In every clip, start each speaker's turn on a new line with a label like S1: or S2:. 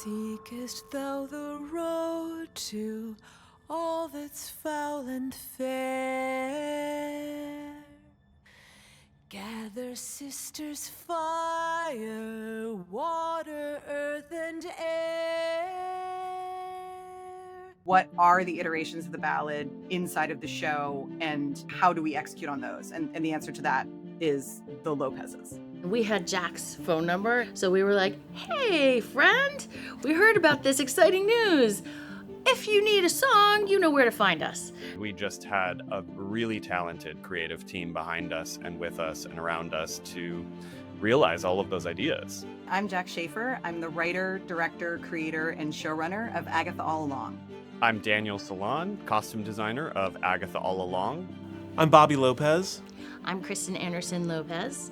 S1: Seekest thou the road to all that's foul and fair? Gather, sisters, fire, water, earth, and air.
S2: What are the iterations of the ballad inside of the show, and how do we execute on those? And the answer to that is the Lopez's.
S3: We had Jac's phone number, so we were like, hey, friend, we heard about this exciting news. If you need a song, you know where to find us.
S4: We just had a really talented creative team behind us and with us and around us to realize all of those ideas.
S2: I'm Jac Schaeffer. I'm the writer, director, creator, and showrunner of Agatha All Along.
S4: I'm Daniel Selon, costume designer of Agatha All Along.
S5: I'm Bobby Lopez.
S3: I'm Kristen Anderson-Lopez,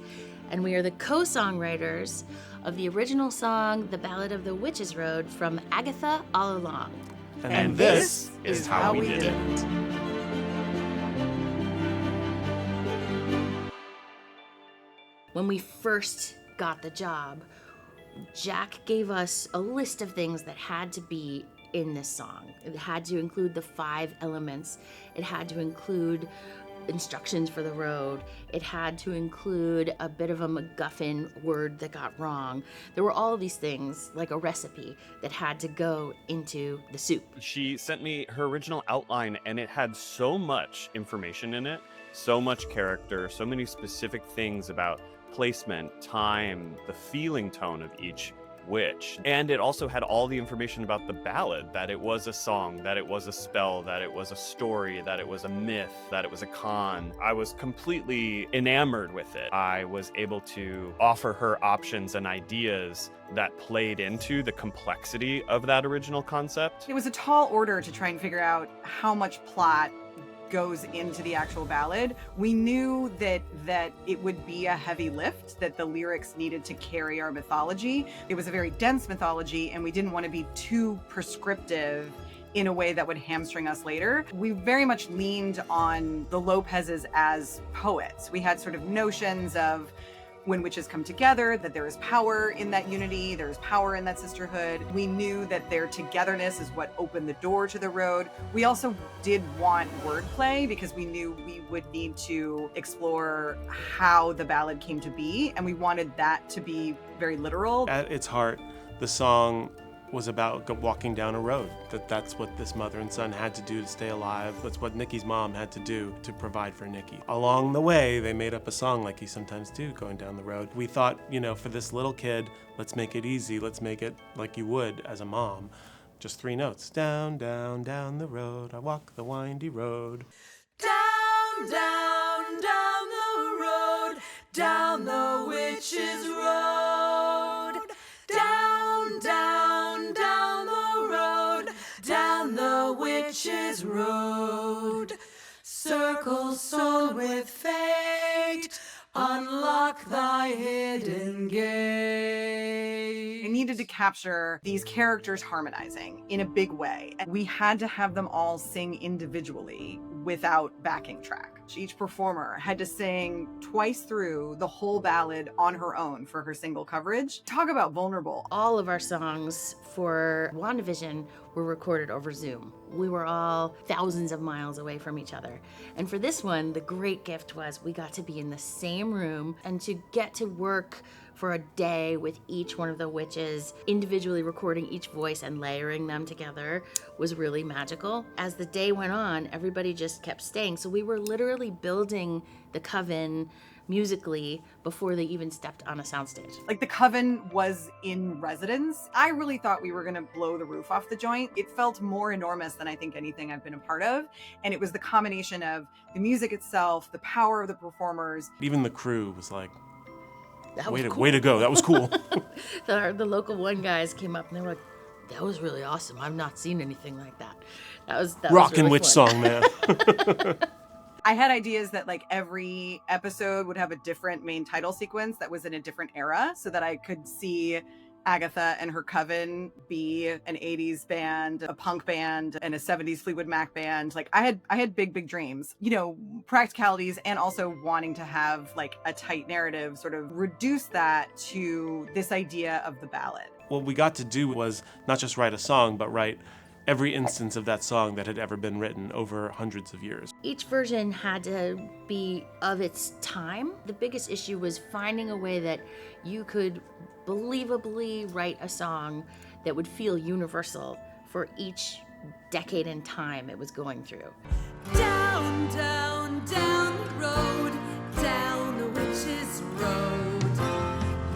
S3: and we are the co-songwriters of the original song, The Ballad of the Witch's Road, from Agatha All Along.
S5: And this is how we did it.
S3: When we first got the job, Jac gave us a list of things that had to be in this song. It had to include the 5 elements. It had to include instructions for the road. It had to include a bit of a MacGuffin word that got wrong. There were all of these things, like a recipe, that had to go into the soup.
S4: She sent me her original outline, and it had so much information in it, so much character, so many specific things about placement, time, the feeling tone of each witch. And it also had all the information about the ballad, that it was a song, that it was a spell, that it was a story, that it was a myth, that it was a con. I was completely enamored with it. I was able to offer her options and ideas that played into the complexity of that original concept.
S2: It was a tall order to try and figure out how much plot goes into the actual ballad. We knew that it would be a heavy lift, that the lyrics needed to carry our mythology. It was a very dense mythology, and we didn't want to be too prescriptive in a way that would hamstring us later. We very much leaned on the Lopez's as poets. We had sort of notions of when witches come together, that there is power in that unity, there is power in that sisterhood. We knew that their togetherness is what opened the door to the road. We also did want wordplay because we knew we would need to explore how the ballad came to be, and we wanted that to be very literal.
S5: At its heart, the song was about walking down a road. That's what this mother and son had to do to stay alive. That's what Nikki's mom had to do to provide for Nikki. Along the way, they made up a song like you sometimes do going down the road. We thought, for this little kid, let's make it easy. Let's make it like you would as a mom. Just 3 notes. Down, down, down the road. I walk the windy road.
S1: Down, down, down the road, down the witch's road. Down, down, down the road, down the witch's road. Circle soul with fate, unlock thy hidden gate.
S2: I needed to capture these characters harmonizing in a big way. And we had to have them all sing individually without backing track. Each performer had to sing twice through the whole ballad on her own for her single coverage. Talk about vulnerable.
S3: All of our songs for WandaVision were recorded over Zoom. We were all thousands of miles away from each other. And for this one, the great gift was we got to be in the same room and to get to work for a day with each one of the witches, individually recording each voice and layering them together was really magical. As the day went on, everybody just kept staying. So we were literally building the coven musically before they even stepped on a soundstage.
S2: Like the coven was in residence. I really thought we were gonna blow the roof off the joint. It felt more enormous than I think anything I've been a part of. And it was the combination of the music itself, the power of the performers.
S5: Even the crew was like,
S3: Way
S5: to go. That was cool.
S3: The local one guys came up and they were like, that was really awesome. I've not seen anything like that. That was
S5: Rockin'
S3: really
S5: witch
S3: fun.
S5: song, man.
S2: I had ideas that like every episode would have a different main title sequence that was in a different era so that I could see Agatha and her coven be an 80s band, a punk band, and a 70s Fleetwood Mac band. Like I had big dreams, you know, practicalities, and also wanting to have like a tight narrative, sort of reduce that to this idea of the ballad.
S5: What we got to do was not just write a song, but write every instance of that song that had ever been written over hundreds of years.
S3: Each version had to be of its time. The biggest issue was finding a way that you could believably write a song that would feel universal for each decade and time it was going through.
S1: Down, down, down the road, down the witch's road.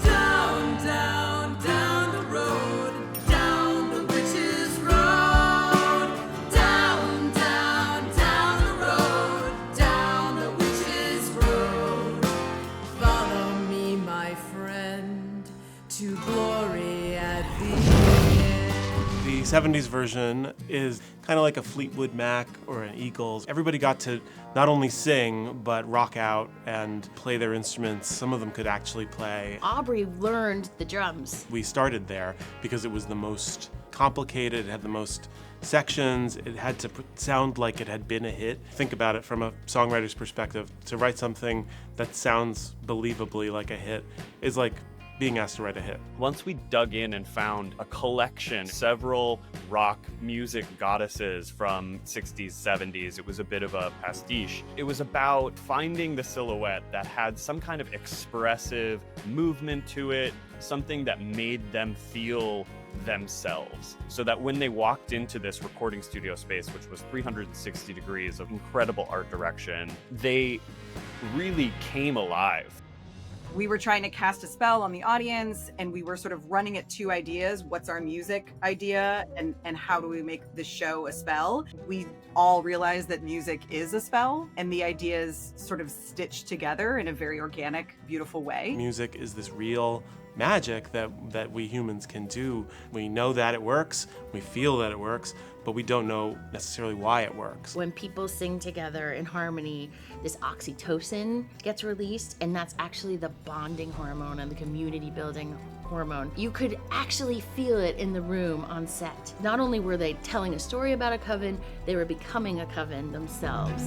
S1: Down, down, down the road, down the witch's road. Down, down, down the road, down the witch's road. Follow me, my friend, to glory at the end.
S5: The 70s version is kind of like a Fleetwood Mac or an Eagles. Everybody got to not only sing, but rock out and play their instruments. Some of them could actually play.
S3: Aubrey learned the drums.
S5: We started there because it was the most complicated, it had the most sections, it had to sound like it had been a hit. Think about it from a songwriter's perspective. To write something that sounds believably like a hit is like being asked to write a hit.
S4: Once we dug in and found a collection, several rock music goddesses from 60s, 70s, it was a bit of a pastiche. It was about finding the silhouette that had some kind of expressive movement to it, something that made them feel themselves, so that when they walked into this recording studio space, which was 360 degrees of incredible art direction, they really came alive.
S2: We were trying to cast a spell on the audience, and we were sort of running at two ideas. What's our music idea, and how do we make the show a spell? We all realized that music is a spell, and the ideas sort of stitched together in a very organic, beautiful way.
S5: Music is this real magic that we humans can do. We know that it works, we feel that it works, but we don't know necessarily why it works.
S3: When people sing together in harmony, this oxytocin gets released, and that's actually the bonding hormone and the community building hormone. You could actually feel it in the room on set. Not only were they telling a story about a coven, they were becoming a coven themselves.